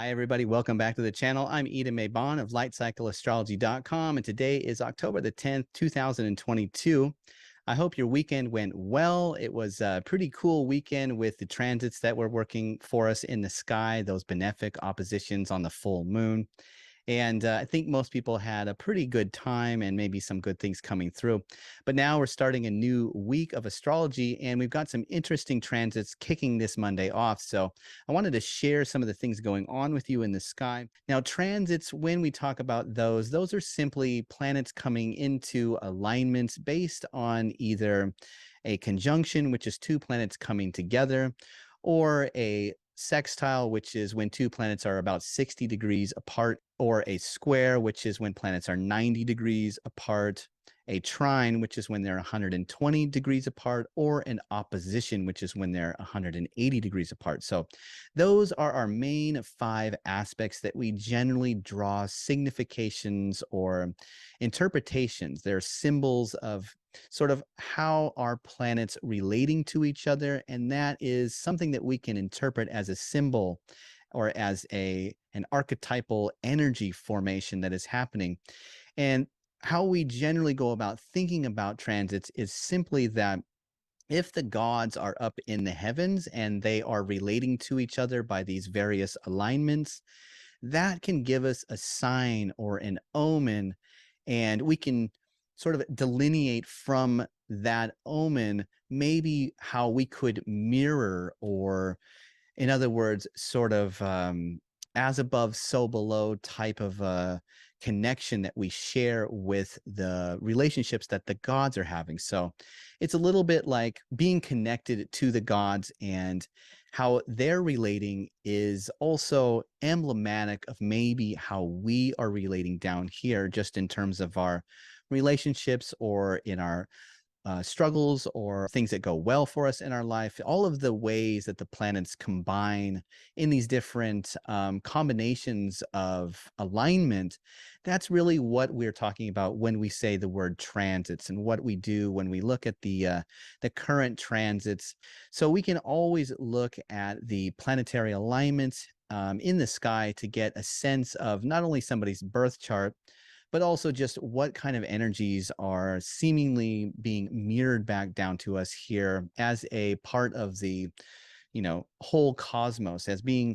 Hi, everybody. Welcome back to the channel. I'm Eda Maybon of lightcycleastrology.com, and today is October the 10th, 2022. I hope your weekend went well. It was a pretty cool weekend with the transits that were working for us in the sky, those benefic oppositions on the full moon. And I think most people had a pretty good time and maybe some good things coming through. But now we're starting a new week of astrology, and we've got some interesting transits kicking this Monday off. So I wanted to share some of the things going on with you in the sky. Now, transits, when we talk about those are simply planets coming into alignments based on either a conjunction, which is two planets coming together, or a sextile, which is when two planets are about 60 degrees apart, or a square, which is when planets are 90 degrees apart, a trine, which is when they're 120 degrees apart, or an opposition, which is when they're 180 degrees apart. So those are our main five aspects that we generally draw significations or interpretations. They're symbols of sort of how are planets relating to each other, and that is something that we can interpret as a symbol or as an archetypal energy formation that is happening. And how we generally go about thinking about transits is simply that if the gods are up in the heavens and they are relating to each other by these various alignments, that can give us a sign or an omen, and we can sort of delineate from that omen maybe how we could mirror, or in other words, sort of as above, so below type of connection that we share with the relationships that the gods are having. So it's a little bit like being connected to the gods, and how they're relating is also emblematic of maybe how we are relating down here, just in terms of our relationships or in our struggles or things that go well for us in our life. All of the ways that the planets combine in these different combinations of alignment, that's really what we're talking about when we say the word transits, and what we do when we look at the current transits. So we can always look at the planetary alignments in the sky to get a sense of not only somebody's birth chart, but also just what kind of energies are seemingly being mirrored back down to us here as a part of the, whole cosmos, as being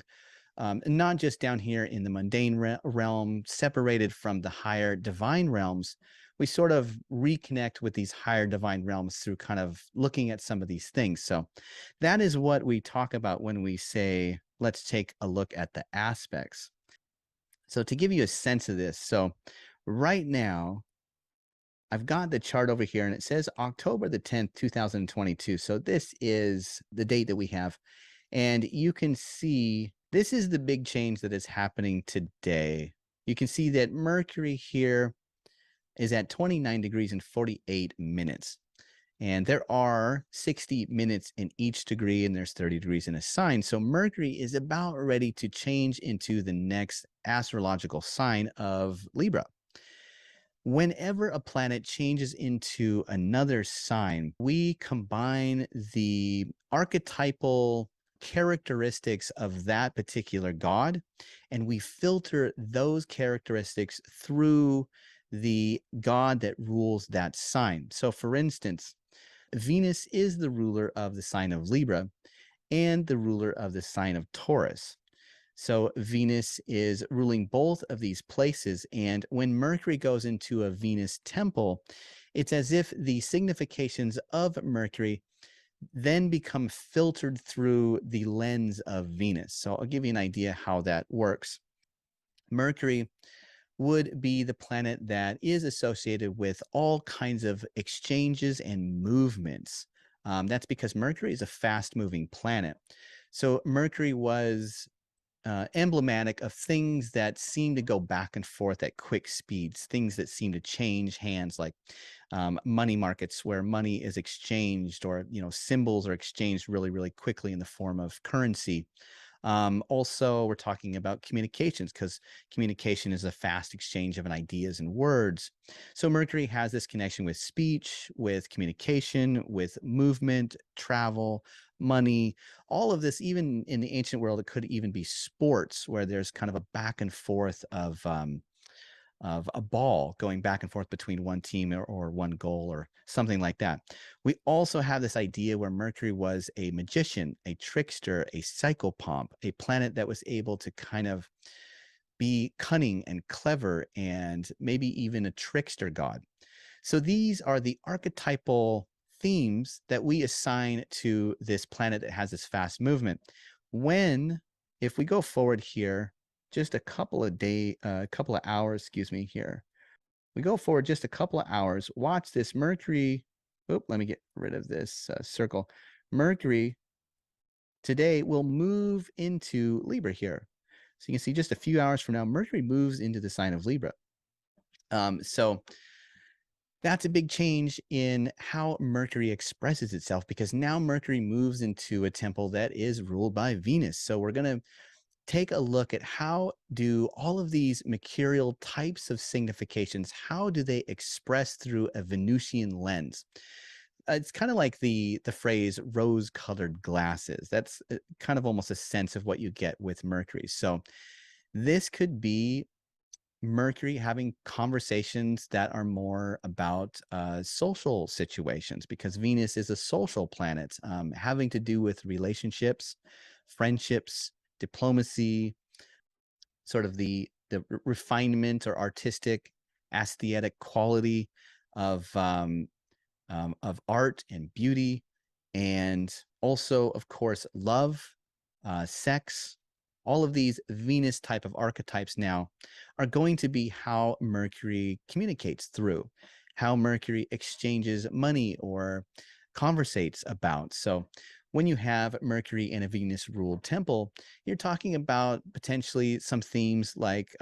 not just down here in the mundane realm, separated from the higher divine realms. We sort of reconnect with these higher divine realms through kind of looking at some of these things. So that is what we talk about when we say, let's take a look at the aspects. So to give you a sense of this, so right now, I've got the chart over here, and it says October the 10th, 2022. So this is the date that we have. And you can see this is the big change that is happening today. You can see that Mercury here is at 29 degrees and 48 minutes. And there are 60 minutes in each degree, and there's 30 degrees in a sign. So Mercury is about ready to change into the next astrological sign of Libra. Whenever a planet changes into another sign, we combine the archetypal characteristics of that particular god, and we filter those characteristics through the god that rules that sign. So, for instance, Venus is the ruler of the sign of Libra and the ruler of the sign of Taurus. So Venus is ruling both of these places. And when Mercury goes into a Venus temple, it's as if the significations of Mercury then become filtered through the lens of Venus. So I'll give you an idea how that works. Mercury would be the planet that is associated with all kinds of exchanges and movements. That's because Mercury is a fast-moving planet. So Mercury was emblematic of things that seem to go back and forth at quick speeds, things that seem to change hands, like money markets where money is exchanged, or symbols are exchanged really, really quickly in the form of currency. Also, we're talking about communications because communication is a fast exchange of ideas and words. So Mercury has this connection with speech, with communication, with movement, travel, money, all of this. Even in the ancient world, it could even be sports where there's kind of a back and forth of a ball going back and forth between one team or one goal or something like that. We also have this idea where Mercury was a magician, a trickster, a psychopomp, a planet that was able to kind of be cunning and clever and maybe even a trickster god. So these are the archetypal themes that we assign to this planet that has this fast movement. If we go forward here, just a couple of hours, excuse me, here. We go forward just a couple of hours, watch this Mercury. Oop, let me get rid of this circle. Mercury today will move into Libra here. So you can see just a few hours from now, Mercury moves into the sign of Libra. So that's a big change in how Mercury expresses itself because now Mercury moves into a temple that is ruled by Venus. So we're going to take a look at how do all of these mercurial types of significations, how do they express through a Venusian lens? It's kind of like the phrase rose-colored glasses. That's kind of almost a sense of what you get with Mercury. So this could be Mercury having conversations that are more about social situations because Venus is a social planet, having to do with relationships, friendships, diplomacy, sort of the refinement or artistic, aesthetic quality of art and beauty, and also, of course, love, sex. All of these Venus type of archetypes now are going to be how Mercury communicates through, how Mercury exchanges money or conversates about. So when you have Mercury in a Venus ruled temple, you're talking about potentially some themes like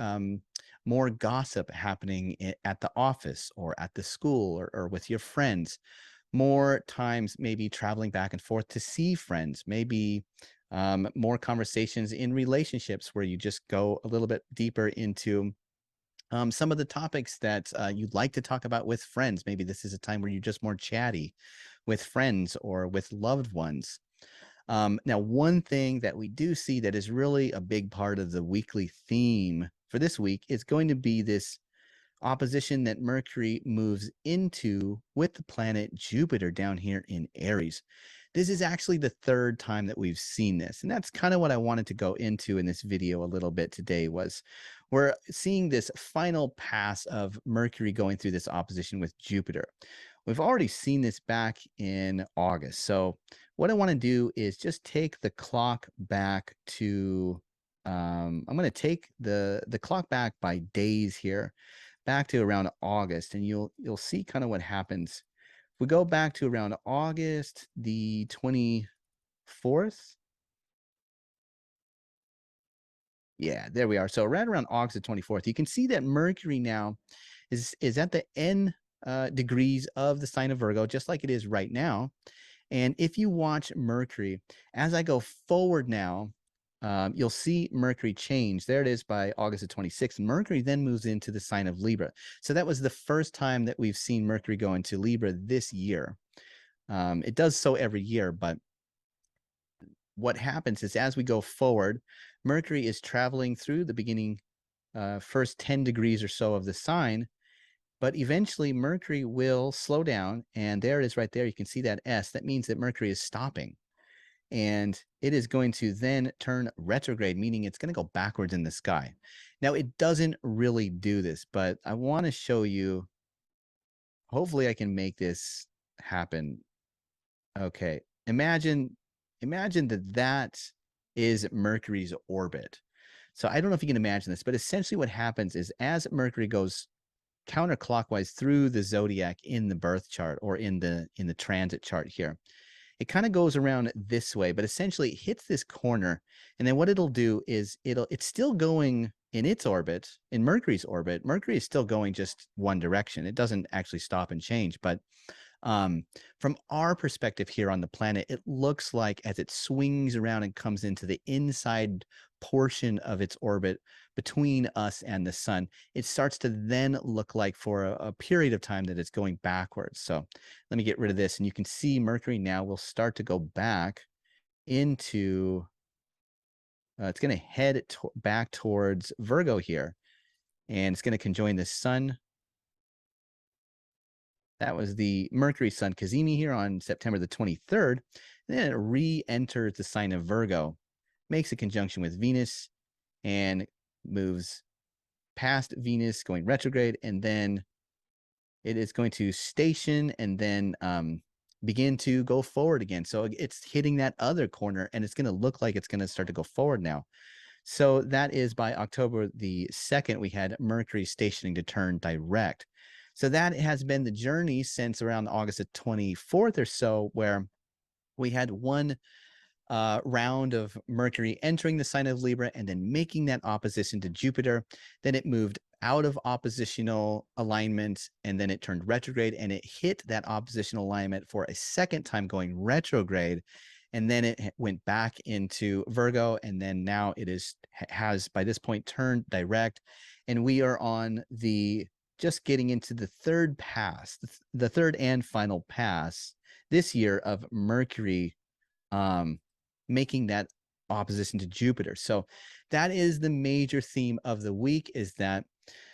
more gossip happening at the office or at the school or with your friends, more times maybe traveling back and forth to see friends, maybe more conversations in relationships where you just go a little bit deeper into some of the topics that you'd like to talk about with friends. Maybe this is a time where you're just more chatty with friends or with loved ones. Now, one thing that we do see that is really a big part of the weekly theme for this week is going to be this opposition that Mercury moves into with the planet Jupiter down here in Aries. This is actually the third time that we've seen this. And that's kind of what I wanted to go into in this video a little bit today was we're seeing this final pass of Mercury going through this opposition with Jupiter. We've already seen this back in August. So what I want to do is just take the clock back to, I'm going to take the clock back by days here, back to around August, and you'll see kind of what happens. If we go back to around August the 24th. Yeah, there we are. So right around August the 24th, you can see that Mercury now is at the N degrees of the sign of Virgo, just like it is right now. And if you watch Mercury, as I go forward now, you'll see Mercury change. There it is by August the 26th. Mercury then moves into the sign of Libra. So that was the first time that we've seen Mercury go into Libra this year. It does so every year, but what happens is as we go forward, Mercury is traveling through the beginning first 10 degrees or so of the sign, but eventually Mercury will slow down, and there it is right there. You can see that S. That means that Mercury is stopping, and it is going to then turn retrograde, meaning it's going to go backwards in the sky. Now, it doesn't really do this, but I want to show you. Hopefully, I can make this happen. Okay, imagine that is Mercury's orbit. So I don't know if you can imagine this, but essentially what happens is as Mercury goes counterclockwise through the zodiac in the birth chart or in the transit chart here, it kind of goes around this way, but essentially it hits this corner, and then what it'll do is it's still going in its orbit, in Mercury's orbit. Mercury is still going just one direction. It doesn't actually stop and change, but Um, from our perspective here on the planet, it looks like as it swings around and comes into the inside portion of its orbit between us and the sun, it starts to then look like for a period of time that it's going backwards. So let me get rid of this, and you can see Mercury now will start to go back into, it's going to head back towards Virgo here, and it's going to conjoin the sun. That was the Mercury Sun Cazimi here on September the 23rd. And then it re-enters the sign of Virgo, makes a conjunction with Venus, and moves past Venus, going retrograde, and then it is going to station and then begin to go forward again. So it's hitting that other corner, and it's going to look like it's going to start to go forward now. So that is by October the 2nd, we had Mercury stationing to turn direct. So that has been the journey since around August the 24th or so, where we had one round of Mercury entering the sign of Libra and then making that opposition to Jupiter. Then it moved out of oppositional alignment, and then it turned retrograde, and it hit that oppositional alignment for a second time going retrograde. And then it went back into Virgo, and then now it has by this point turned direct, and we are on the just getting into the third pass, the third and final pass this year of Mercury making that opposition to Jupiter. So that is the major theme of the week, is that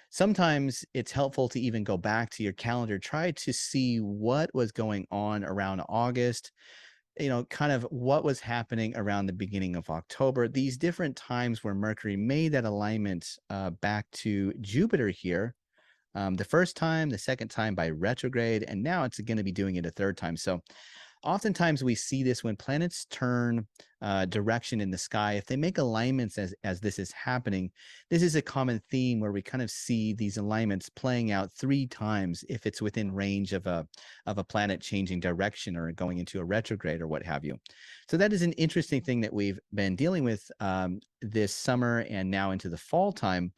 sometimes it's helpful to even go back to your calendar, try to see what was going on around August, kind of what was happening around the beginning of October, these different times where Mercury made that alignment back to Jupiter here. The first time, the second time by retrograde, and now it's going to be doing it a third time. So oftentimes we see this when planets turn direction in the sky. If they make alignments as this is happening, this is a common theme where we kind of see these alignments playing out 3 times if it's within range of a planet changing direction or going into a retrograde or what have you. So that is an interesting thing that we've been dealing with this summer and now into the fall time,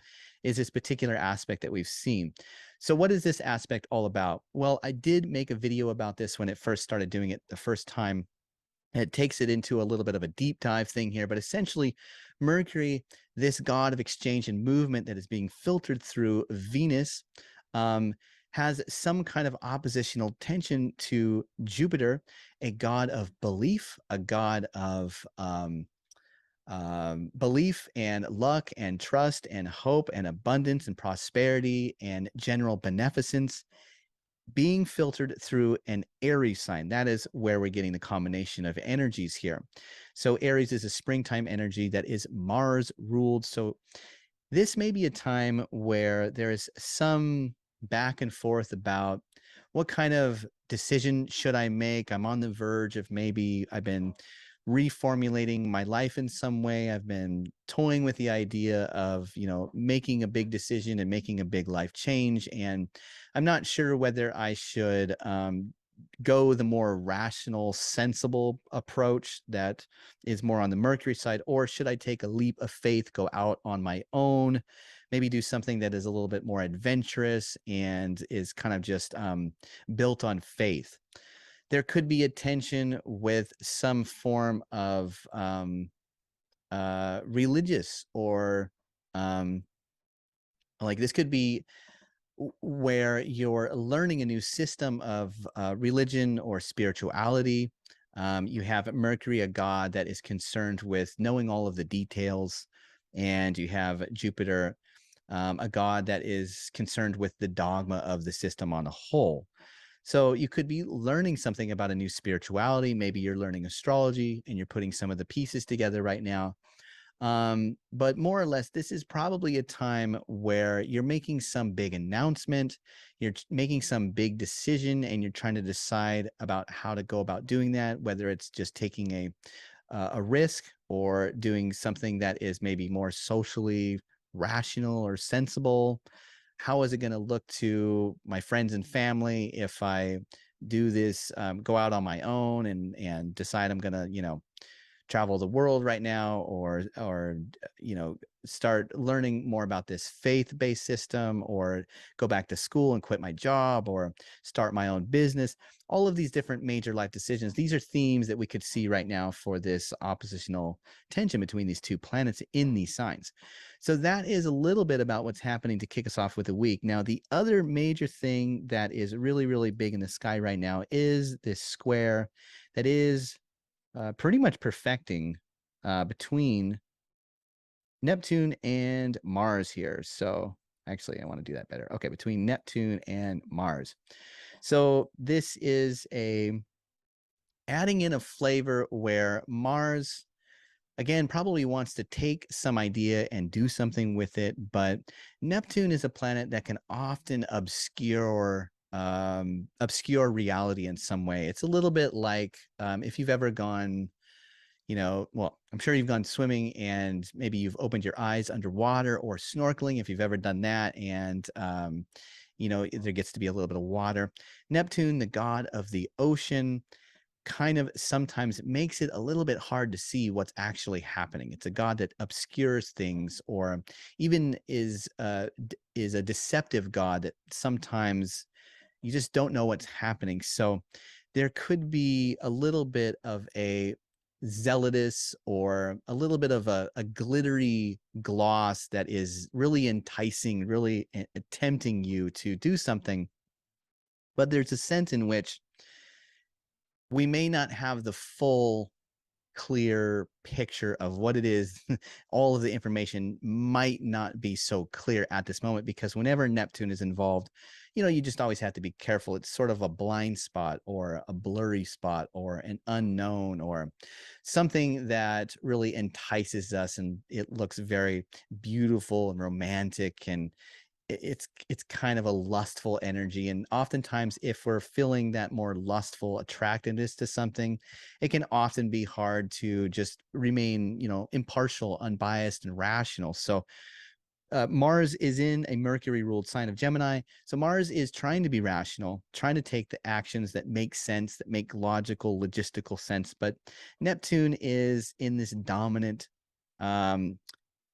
is this particular aspect that we've seen. So what is this aspect all about? Well, I did make a video about this when it first started doing it the first time. It takes it into a little bit of a deep dive thing here, but essentially Mercury, this god of exchange and movement that is being filtered through Venus, has some kind of oppositional tension to Jupiter, a god of belief, a god of belief and luck and trust and hope and abundance and prosperity and general beneficence, being filtered through an Aries sign. That is where we're getting the combination of energies here. So Aries is a springtime energy that is Mars ruled. So this may be a time where there is some back and forth about what kind of decision should I make. I'm on the verge of, maybe I've been reformulating my life in some way. I've been toying with the idea of, making a big decision and making a big life change. And I'm not sure whether I should go the more rational, sensible approach that is more on the Mercury side, or should I take a leap of faith, go out on my own, maybe do something that is a little bit more adventurous and is kind of just built on faith. There could be a tension with some form of religious or like this could be where you're learning a new system of religion or spirituality. You have Mercury, a god that is concerned with knowing all of the details, and you have Jupiter, a god that is concerned with the dogma of the system on a whole. So you could be learning something about a new spirituality. Maybe you're learning astrology and you're putting some of the pieces together right now. But more or less, this is probably a time where you're making some big announcement, you're making some big decision, and you're trying to decide about how to go about doing that, whether it's just taking a risk or doing something that is maybe more socially rational or sensible. How is it going to look to my friends and family if I do this, go out on my own and decide I'm going to, travel the world right now, or start learning more about this faith-based system, or go back to school and quit my job, or start my own business. All of these different major life decisions, these are themes that we could see right now for this oppositional tension between these two planets in these signs. So that is a little bit about what's happening to kick us off with the week. Now, the other major thing that is really, really big in the sky right now is this square that is pretty much perfecting between Neptune and Mars here. So actually, I want to do that better. Okay, between Neptune and Mars. So this is adding in a flavor where Mars, again, probably wants to take some idea and do something with it, but Neptune is a planet that can often obscure reality in some way. It's a little bit like if you've ever gone, well, I'm sure you've gone swimming and maybe you've opened your eyes underwater, or snorkeling if you've ever done that, and there gets to be a little bit of water. Neptune, the god of the ocean, kind of sometimes makes it a little bit hard to see what's actually happening. It's a god that obscures things, or even is a deceptive god that sometimes you just don't know what's happening. So there could be a little bit of a zealotous, or a little bit of a glittery gloss that is really enticing, really tempting you to do something. But there's a sense in which we may not have the full clear picture of what it is. All of the information might not be so clear at this moment, because whenever Neptune is involved, you just always have to be careful. It's sort of a blind spot, or a blurry spot, or an unknown, or something that really entices us, and it looks very beautiful and romantic, and it's kind of a lustful energy. And oftentimes, if we're feeling that more lustful attractiveness to something, it can often be hard to just remain impartial, unbiased, and rational. So Mars is in a Mercury ruled sign of Gemini. So Mars is trying to be rational, trying to take the actions that make sense, that make logical, logistical sense. But Neptune is in this dominant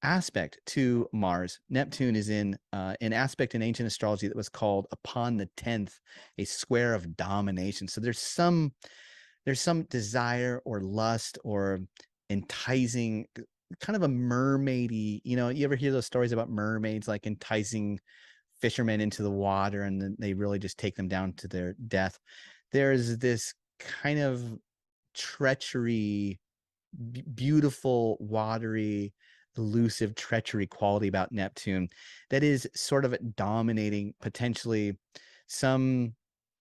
aspect to Mars. Neptune is in an aspect in ancient astrology that was called upon the 10th, a square of domination. So there's some desire or lust or enticing, kind of a mermaidy, you ever hear those stories about mermaids like enticing fishermen into the water, and then they really just take them down to their death? There's this kind of treachery, beautiful, watery, elusive treachery quality about Neptune that is sort of dominating potentially some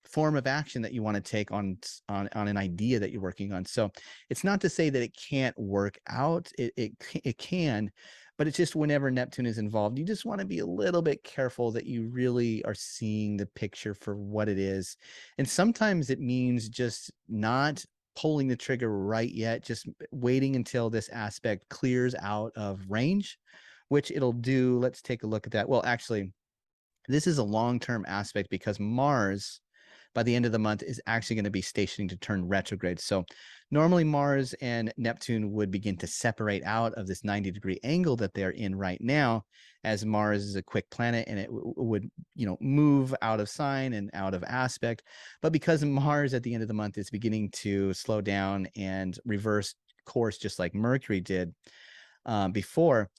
form of action that you want to take on an idea that you're working on. So it's not to say that it can't work out. It can, but it's just whenever Neptune is involved, you just want to be a little bit careful that you really are seeing the picture for what it is. And sometimes it means just not pulling the trigger right yet, just waiting until this aspect clears out of range, which it'll do. Let's take a look at that. Well, actually, this is a long-term aspect, because Mars, by the end of the month, is actually going to be stationing to turn retrograde. So normally Mars and Neptune would begin to separate out of this 90-degree angle that they're in right now, as Mars is a quick planet, and it would move out of sign and out of aspect. But because Mars at the end of the month is beginning to slow down and reverse course, just like Mercury did before,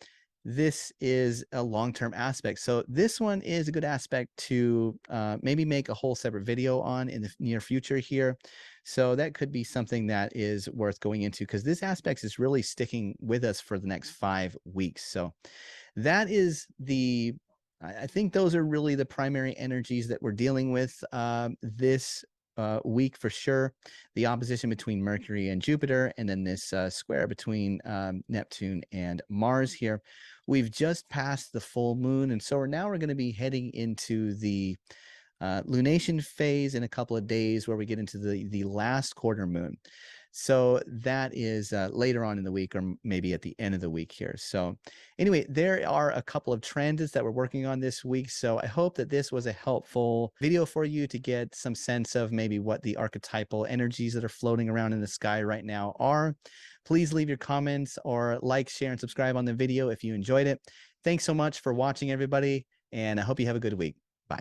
this is a long-term aspect. So this one is a good aspect to maybe make a whole separate video on in the near future here. So that could be something that is worth going into, because this aspect is really sticking with us for the next 5 weeks. So that is I think those are really the primary energies that we're dealing with this week for sure. The opposition between Mercury and Jupiter, and then this square between Neptune and Mars here. We've just passed the full moon, and so we're going to be heading into the lunation phase in a couple of days, where we get into the last quarter moon. So that is later on in the week, or maybe at the end of the week here. So anyway, there are a couple of transits that we're working on this week. So I hope that this was a helpful video for you to get some sense of maybe what the archetypal energies that are floating around in the sky right now are. Please leave your comments or like, share, and subscribe on the video if you enjoyed it. Thanks so much for watching, everybody, and I hope you have a good week. Bye.